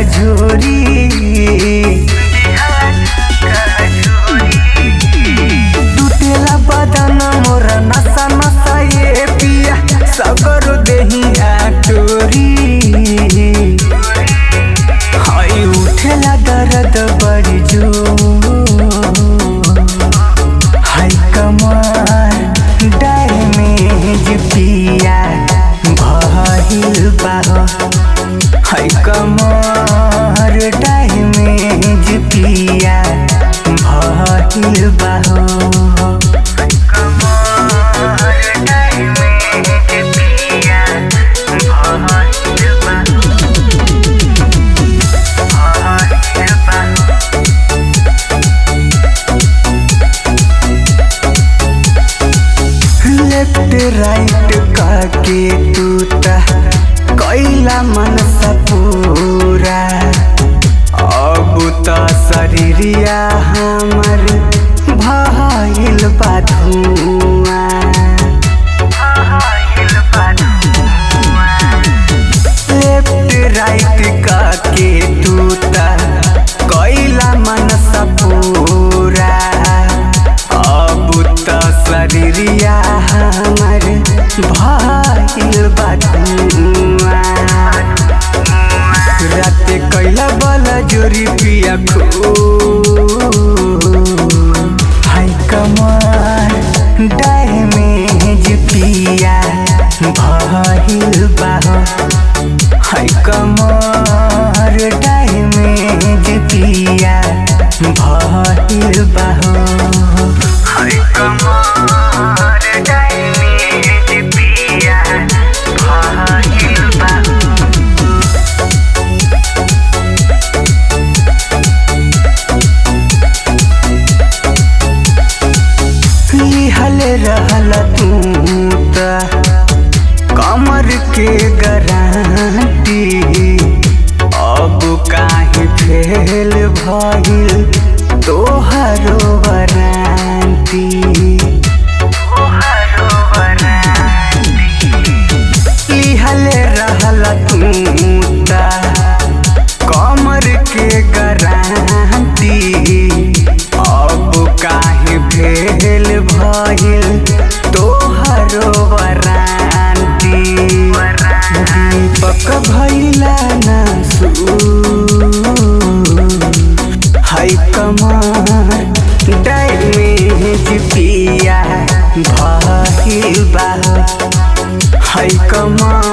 झोरी टूटेला बदन मोरा नशा नशा ये पिया सगर देही आटोरी हाय उठेला दर्द बड़ी जो हाय कमर डैमेज पिया भइल बा हाय कमर डैमेज पिया भइल बा लेफ्ट राइट काके टूटा कैला मन पूरा अब त शरीरिया हमर भइल बा धुआं लेफ्ट राइट काके टूटा कैला मन पूरा अब त शरीरिया हमर भइल बा धुआं राते कैला बला जोरी पिया खो हाय कमर डैमेज पिया भइल बा हाय कमर डैमेज पिया भइल बा हाय कमर डैमेज पिया भइल बा लिहल रहल तू कमर के गारंटी अब काहे फेल भइल तोहरो वारंटी लिहल रहल तू कमर के गारंटी अब काहे फेल भइल तोहरो वारंटी दीपक भइला ना हाय कमर डैमेज पिया भइल बा हाय कमर